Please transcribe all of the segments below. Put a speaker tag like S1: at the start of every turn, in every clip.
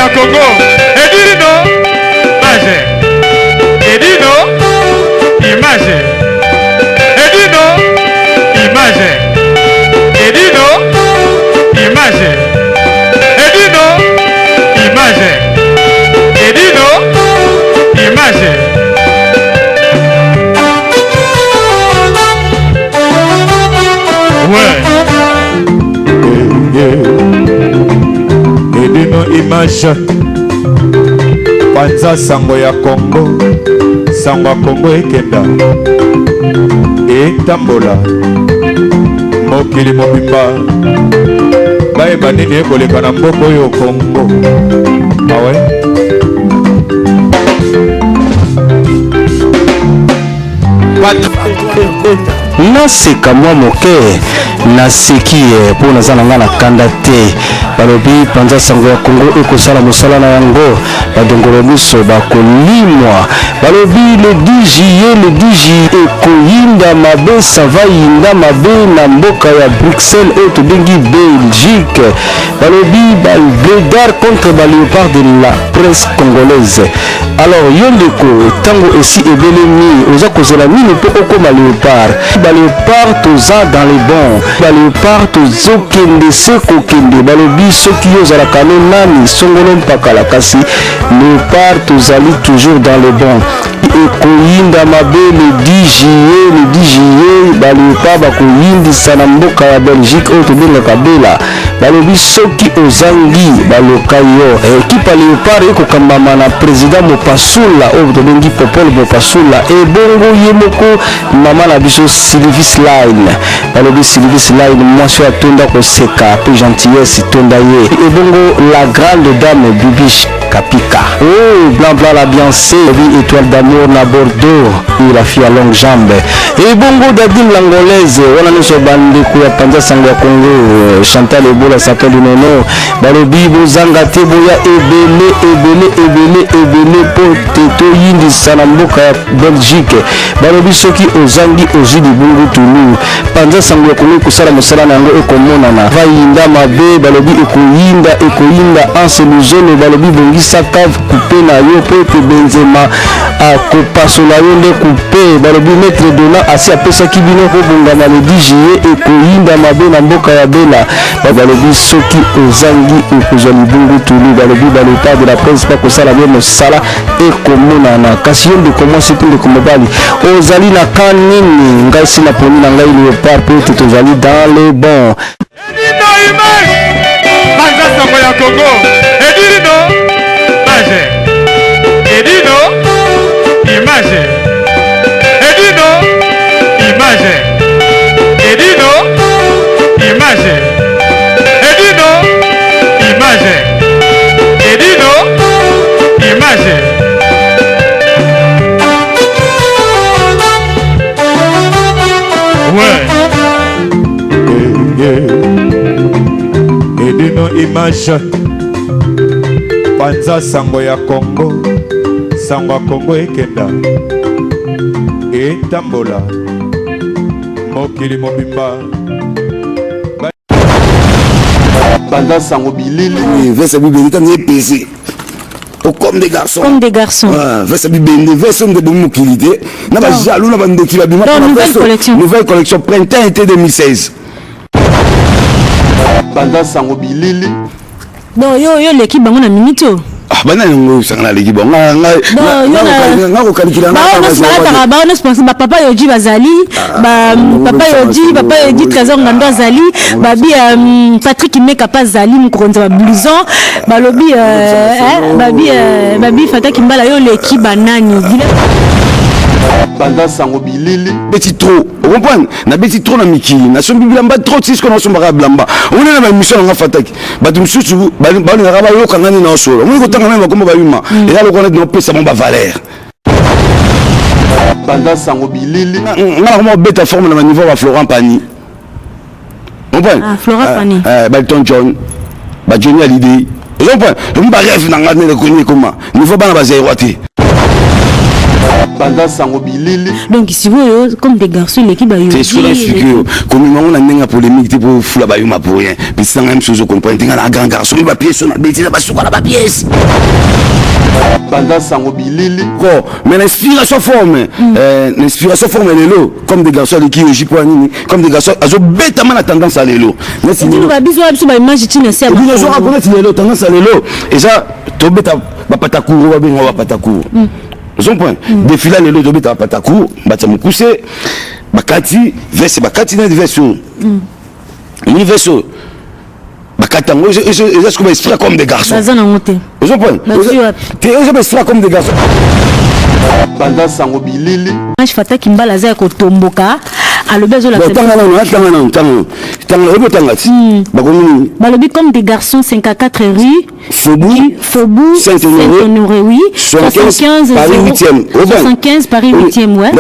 S1: ya Congo. Edino, image. Edino, image. Edino, image. Edino, image. Edino, image. Edino, image. Ouais.
S2: Edino image. Panza sango ya Congo. Sango ya Congo ekenda. Etambola. Mokili mobimba. Bayeba nini ekoleka na mboka oyo Congo. Ah ouais?
S3: naseka mwa moke naseki mpo naza na nga na kanda te balobi panza sango ya Kongo ekosala mosala na yango badongolo miso bakolimwa balobi le 10 juillet le 10 juillet ekoyinda mabe sava yinda mabe na mboka ya Bruxelles oyo tobengi Belgique balobi balbledar contre baléopard de la presse congolaise. Alors yo ndeko tango esi ebelemi oza kozela nini mpo okoma léopard baléopard toza dans les bons baléopard tozokende se kokende balobi soki yo ozalaka no nani songolo mpakala kasi léopard tozali toujours dans les bons ekoyinda mabe le 10 juillet le 10 juillet baléopard bakoyindisa na mboka ya Belgique oyo tobengaka bela balobi soki ozangi baloka yo ekipa léopard ekokambama na président Mopasula oyo tobengi Popol Mopasula ebongo ye moko mama na biso Sylvis Line balobi Sylvis Line mwasi atonda koseka pe gentillesse tonda ye ebongo la grande dame Bibiche Kapika oh blanc blanc la Beyoncé étoile d'amour na Bordeaux et la fille à longue jambe ebongo Dadine l'angolaise wana nyonso bandeko ya panza sango ya Congo Chantal Ebola s'appelle Nono balobi bozanga te boya ebele ebele ebele ebele po teto yindisa na mboka ya Belgique balobi soki ozangi ozi libungu tulu panza sango ya Congo kusala mosala na yango ekomonana vayinda mabe balobi ekoyinda anse luzolo balobi bongisa cave coupe na yo po ete Benzema akopasola yo nde coupe balobi maître dona asi apesaki bino kobongama le 10 juillet ekoyinda mabe na mboka ya Bela balobi soki ozangi okozwa libungu tulu balobi baléopard de la presse bakosala bien mosala ekomonana kasi yo ndeko mwasi mpe ndeko mobali ozali na ka nini ngai si naponi na ngai léopard mpe ete tozali dans les bons
S1: Edino image. Panza sango ya Congo. Edino image. Edino image. Edino image. Edino image. Edino image. Edino image. Ouais.
S2: Edino image. Panza sango ya Congo. Sango ya Congo ekenda. Etambola. Mokili mobimba.
S4: Panza sango bilili.
S5: Verse bibeli quand il pesé. Comme des garçons.
S6: Comme des garçons.
S5: Verse bibeli, verse de bon mokilité. Na ba jalou na ba ndoki ba bima.
S6: Nouvelle collection.
S5: Nouvelle collection printemps-été 2016.
S4: Panza sango bilili.
S6: Non, yo l'équipe bango na minito.
S5: Ah bana ngo sangana leki bon nga ko kalikila na
S6: ba on pense ba papa yoji bazali papa yoji trésor ngando azali babi Patrick Meka pa zali mukonza ba blouson balobi babi Fata Kimbala yo l'équipe banani
S4: Panza sango bilili
S5: petit trop vous comprenez na petit trop na miki na sombi bilamba trop tis ko na somba blamba on est na mission nga Fataki batu msusu bali na raba yo kangani na osolo on ko tanga même comme bayuma et là le connaît no pesa mon ba valeur
S4: Panza sango bilili
S5: nga ko beta forme na niveau wa Florent Pagny on comprend
S6: Florent Pagny
S5: Balton John ba Johnny Hallyday on comprend on ba rêve na ngane le connaît comment niveau bana ba zéro té
S4: banda sango bilili.
S6: Donc si vous comme des garçons l'équipe a eu.
S5: C'est sur la figure. Comme on a une polémique pour fouler la bayuma pour rien. Mais c'est la même chose qu'on comprend. Il y a un grand garçon, il va pièce sur la bêtise, il va sur la pièce.
S4: Banda sango bilili.
S5: Mais l'inspiration forme. L'inspiration forme est l'eau. Comme des garçons qui ont joué comme des garçons. Ils ont bêtement la tendance à l'élo. Mais si
S6: nous va bisous sur ma image tu ne sais pas.
S5: Ils ont reconnaître l'élo, tendance à l'élo. Et ça, tu bêta patakour, va bien patakour. Son point. Défiler l'élo, tu bêta patakour, bâtir mon coussé, bakati, verse bakati dans des versos. Une verso. Bakatango, est-ce qu'on va expliquer comme des garçons? Son point. Tu es comme des garçons.
S4: Banda sango bilili.
S6: Je fata kimbala za ko tomboka alobezo la balobi comme des garçons 54 rue Faubourg Saint-Honoré oui 75 Paris 8e ouais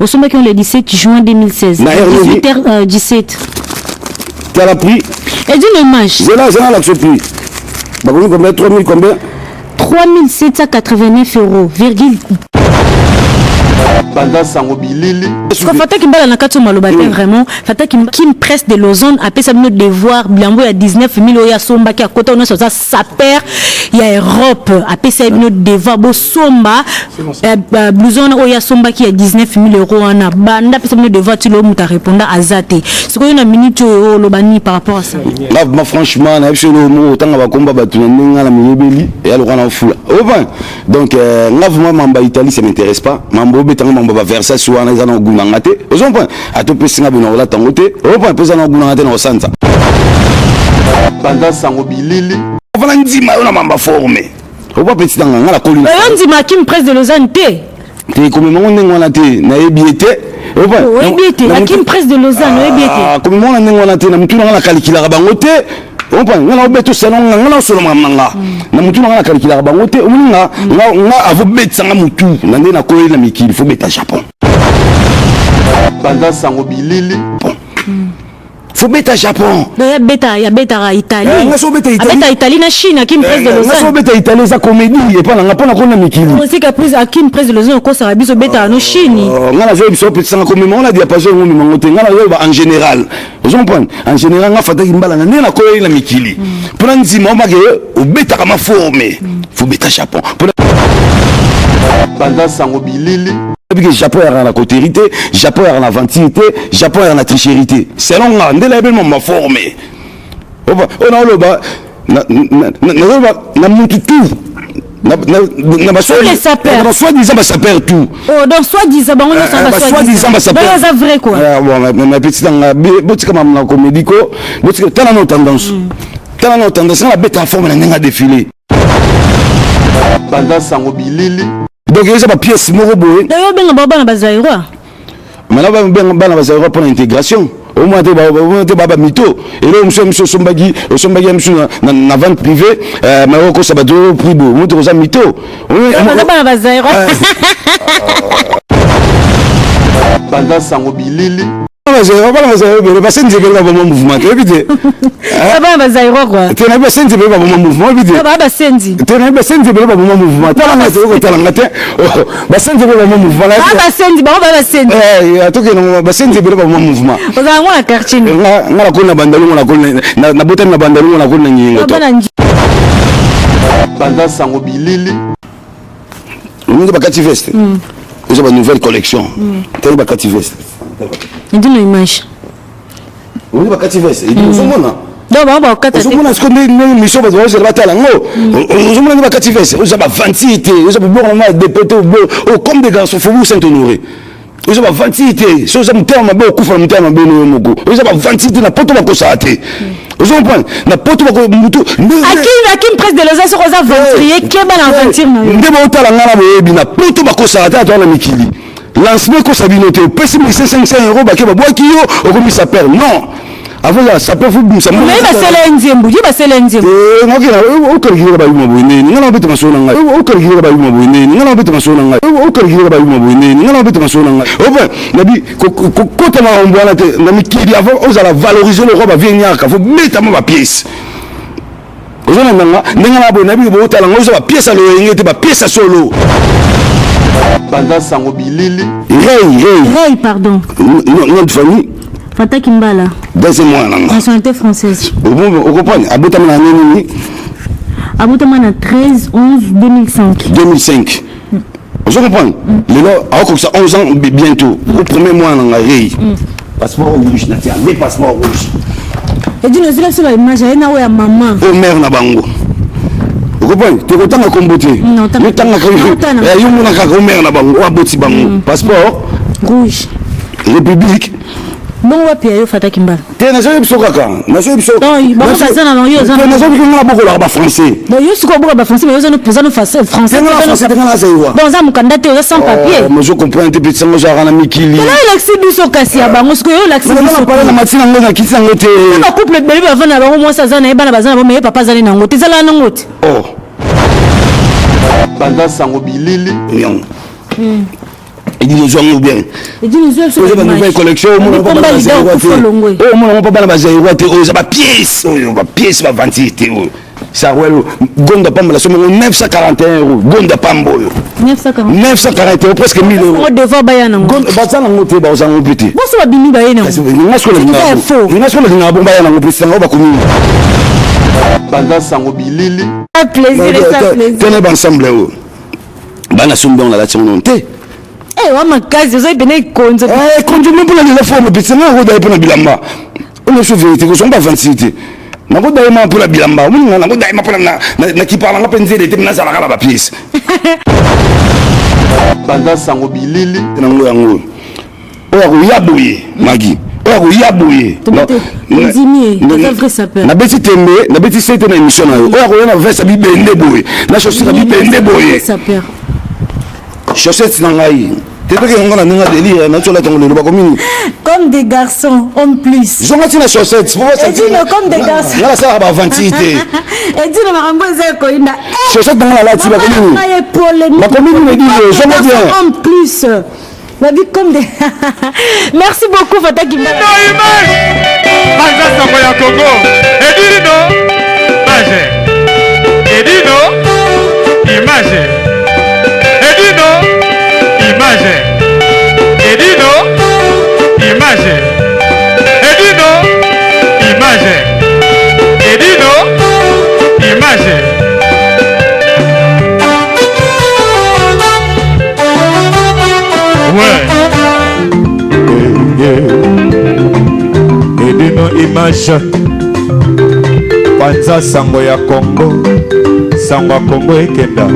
S6: au sommet qui ont le 17 juin 2016 18h17
S5: tu as la prix
S6: et d'une image
S5: j'ai la prix combien 3000 combien
S6: 3789 €, virgule.
S4: Banda sango bilili.
S6: Fata kimbala na kato malobate vraiment. Fata qui me presse de l'ozone après ça notre devoir blanco ya 19 000 ya somba qui à côté on a ça saper ya Europe après ça notre devoir bo somba blouson ya somba qui a 19 000 € ana banda après ça notre devoir tu l'homme t'a répondre à zate. C'est quoi une minute lobani par rapport à ça.
S5: Là franchement na chez le mot tant va combat batu na la miyebeli et alors on en fout. Donc là vraiment mamba Italie ça m'intéresse pas. Mambo betanga mamba va verser sur un ezana gunangate. Aux point à tout petit ngabino la tangote. Au point pesana gunangate na santa.
S4: Banda sango bilili.
S5: On va ndima on a mamba formé. Au point petit ngala colline.
S6: On dit ma qui me presse de Lausanne té.
S5: Té comme on ngona té na ebiete. Au point.
S6: Ebiete la qui me presse de Lausanne ebiete.
S5: Comme on ngona té na mutuna ngala calculer bangote. On prend ngala obeto salon ngala solo mamanga na mutu ngala calculer bangote nga avo betsanga mutu nande na koyi na mikili faut beta Japon
S4: banda sango bilili
S5: faut beta Japon
S6: ya beta Italie beta Italie na Chine qui me presse de Lausanne
S5: faut beta Italie ça comédie et pas na pona kona mikili
S6: aussi que plus à qui me presse de Lausanne ko ça biso beta no Chine
S5: ngala zo biso petit sanga comme on a diapason ngoni mangote ngala yo en général en général nga fata kimbala na nena koyi na mikili pona nzima mage obeta kama formé faut beta Japon
S4: banda sango bilili.
S5: Parce que Japon a la cotérité, Japon a la ventilité, Japon a la trichérité. C'est long, on a l'événement m'a formé. On a le bas, na mutu tout.
S6: Les sapeurs.
S5: Na soi-disant ça perd tout.
S6: Oh, donc soi-disant on a
S5: soi-disant ça perd.
S6: C'est vrai quoi.
S5: Bon, ma petite dans botika mamna comédico, botika tana no tendance. Tana no tendance la bête en forme na nga défilé.
S4: Banda sango bilili.
S5: Donc il y a des pièces moroboé.
S6: D'ailleurs ben baba na bazaïrois.
S5: Mais là ben bana bazaïrois pour l'intégration. Au moins te baba mito. Et là monsieur sombagi monsieur na vente privée mais au ko sabato pribo. Moi te koza mito.
S6: Baba na bazaïrois.
S4: Banda sango bilili.
S5: Parce que c'est un mouvement.
S6: Baba bazaïrois quoi.
S5: Tu n'as pas senti pas bon mouvement.
S6: Baba senzi.
S5: Tu n'as pas senti pas bon mouvement. Talanga c'est talanga. Ba senti pas bon mouvement.
S6: Baba senzi, baba senzi.
S5: Atoke no ba senti pas bon mouvement.
S6: Oza ngona quartier.
S5: Ngala kona bandalu na kona na botem na bandalu na kona nyinga to.
S4: Banda sango bilili.
S5: On est bakati veste. Vous avez une nouvelle collection. Quelle bakati veste.
S6: Il dit une image.
S5: On est bakati veste. Il dit nous sommes là.
S6: Donc baba kata.
S5: Nous sommes là ce qu'on est une mission parce que c'est batala ngo. Nous sommes là bakati veste. Vous avez 28, vous avez beaucoup dépoté au comme des garçons Faubourg Saint-Honoré. Vous avez 28, si vous avez un terme beaucoup faut un terme bien moko. Vous avez 28 na poto ba ko saate. Vous comprenez? Na poto ba ko mutu.
S6: Akim presse de Lausanne sur Rosa ventrier qui est dans l'aventure na.
S5: Ndebo otala ngala boyebi na poto ba ko saate atona mikili. Lancement ko sabinote au pesi 500 € ba ke ba boaki yo okomi sa père. Non. Avant ça peut vous ça.
S6: Mais ba selenziembu, ba selenziembu.
S5: Ngoki na o kalgire ba yuma boyene. Ngala beto masona ngai. O kalgire ba yuma boyene. Ngala beto masona ngai. O kalgire ba yuma boyene. Ngala beto masona ngai. Open, nabi ko tama ombwana te na mikili avant on va valoriser le roba vignaka. Faut mettre ma pièce. Ozona nanga, ndengala bo nabi bo tala ngoza ba pièce a lo yengete ba pièce solo.
S4: Banza Sango Bilili.
S6: Ray, pardon.
S5: Nom de famille.
S6: Fata Kimbala.
S5: Deuxième mois.
S6: Nationalité française.
S5: Vous comprenez? Aboutama Nani.
S6: Aboutama na 13 11 2005.
S5: 2005. Vous comprenez? Les gars, alors que ça 11 ans bientôt. Au premier mois dans la Ray. Passeport rouge, des passeports rouges.
S6: Et dis nous sur la image, elle n'a maman.
S5: Au maire na bango. Vous comprenez? Tu es autant à comboter.
S6: Non, t'as
S5: pas. Il y a un maire na bango, ou à boti bango. Passeport
S6: rouge.
S5: République.
S6: Bon, on va payer Fata Kimbala.
S5: Tu es national Psokaka. National Psokaka.
S6: Non, il va pas faire ça dans l'envie. Tu es
S5: national Psokaka français.
S6: Non, il y a ce qu'on va français, mais il y a un président français.
S5: Tu es français, tu es national.
S6: Bon, ça, mon candidat, tu es sans papier.
S5: Mais je comprends un peu de ça, moi j'ai un ami qui lit.
S6: Là, il a accès à Kassia, parce que il a accès à
S5: la matinée, on a quitté en côté.
S6: On a couple de bébés avant d'avoir au moins ça, et ben la base, mais papa Zali Nango. Tu es là, Nango.
S5: Oh.
S4: Banza Sango Bilili.
S5: Non. Et dis nous ou bien.
S6: Et dis nous sur
S5: une nouvelle collection, on n'a pas basé. Oh, on n'a pas basé. Oh, ça va pièce, va pièce va ventité. Ça ouais, Gonda Pamba la somme 941 €. Gonda Pambo. 941 € presque 1000 €.
S6: On devant Bayana.
S5: Gonda Bazan ngote ba za ngopiti.
S6: Bon ça va bini Bayana.
S5: National Bayana ngopiti ngaba komi.
S4: Banza Sango Bilili.
S6: Un plaisir, ça plaisir.
S5: Tenez ensemble. Bana sumbe on la tiononté.
S6: Eh, wa makazi zo ibene konzo.
S5: Konzo pour la forme petit na roda pour na bilamba. On est sur vérité ko somba 26. Na ko daima pour la bilamba. Na ko daima pour na ki parla penze de temna za la ba pièce.
S4: Banza Sango Bilili.
S5: Na ngo yango. O yabuye magi. O yabuye.
S6: Nzimie, c'est vrai ça peut.
S5: Na beti tembe, na beti sete na émission na yo. O na verse bi bende boye. Na chaussette bi bende boye.
S6: Ça peut.
S5: Chaussette nangai.
S6: Comme des garçons, en plus.
S5: Ils ont mis la chaussette.
S6: Comme des garçons.
S5: Là, ça va avancer.
S6: Et dis le marambo Zekoina.
S5: Chaussette dans la latte. La commune me dit, je me dis.
S6: En plus. La vie comme des. Merci beaucoup, Fata Kimbala.
S1: Banza Sango ya Congo. Edino. Image. Edino. Image. Edino. Image. Edino. Image. Edino. Image. Edino. Image. Ouais.
S2: Edino Image. Banza Sango ya Congo. Sango ya Congo ekenda.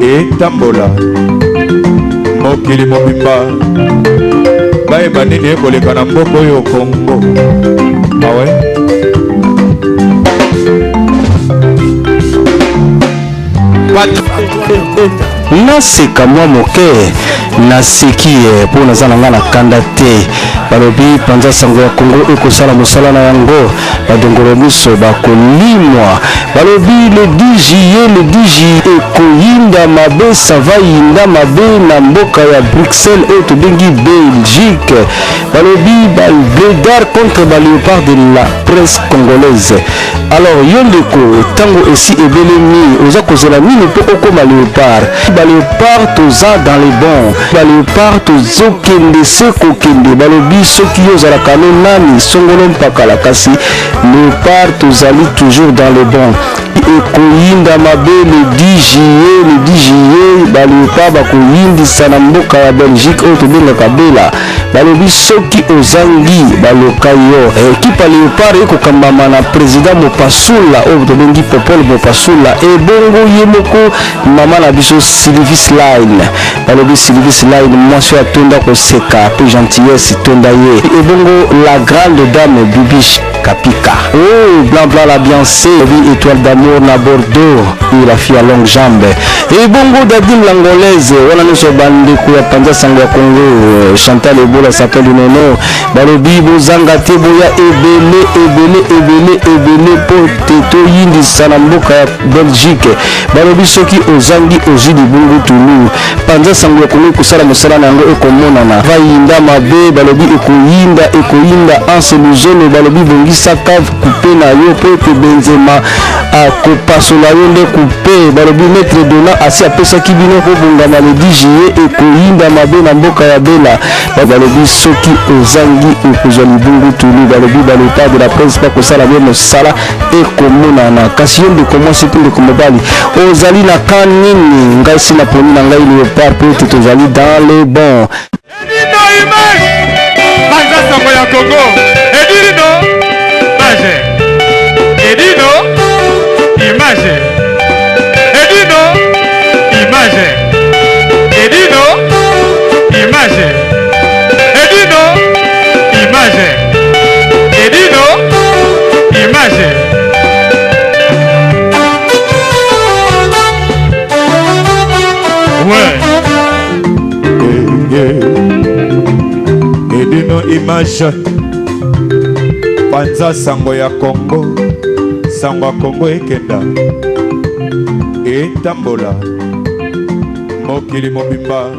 S2: Etambola. Mokili mobimba bayeba nini ekoleka na mboka oyo Congo. Awe
S3: naseka mwa moke naseki mpo naza na ngai na kanda te balobi panza sango ya Congo ekosala mosala na yango badongolo miso bakolimwa balobi le 10 juillet ekoyinda mabe sava yinda mabe na mboka ya Bruxelles oyo tobengi Belgique balobi balbledar contre baléopard de la presse congolaise. Alors yo ndeko ntango esi ebelemi oza kozela nini mpo okoma léopard baléopard toza dans les bons baléopard tozokende se kokende balobi soki yo ozalaka no nani songolo mpakala kasi léopard tozali toujours dans les bons ekoyinda mabe le 10 juillet baléopard bakoyindisa na mboka ya Belgique oyo tobengaka bela balobi soki ozangi baloka yo ekipa léopard ekokambama na président Mopasula oyo tobengi Popol Mopasula ebongo ye moko mama na biso Sylvis Line balobi Sylvis Line mwasi atonda koseka pe gentillesse tonda ye ebongo la grande dame Bibiche Kapika oh blanc la Beyoncé étoile d'amour na Bordeaux et la fille à longue jambe ebongo Dadine l'angolaise wana nyonso bandeko ya panza sango ya Congo Chantal Ebola s'appelle Nono balobi bozanga te boya ebele po teto yindisa na mboka ya Belgique balobi soki ozangi ozi libungu tulu panza sango ya Congo ekosala mosala na yango ekomonana vayinda mabe balobi ekoyinda anse luzone balobi bongisa pesa cave coupé na yo po ete Benzema akopasola yo nde coupé balobi maître dona asi apesaki bino kobongama le 10 juillet ekoyinda mabe na mboka ya bela balobi soki ozangi okozwa libungu tulu balobi baleta de la presse bakosala bie mosala ekomonana kasi yo ndeko mwasi mpe ndeko mobali ozali na ka nini ngai si naponi na ngai léopard po ete tozali dans les bons
S1: Edino image Banza sango ya Congo Edino image Edino image Edino image Edino image Edino image Edino image Ouais
S2: Edino image Panza sango ya Congo sango ya Congo ekenda etambola mokili mobimba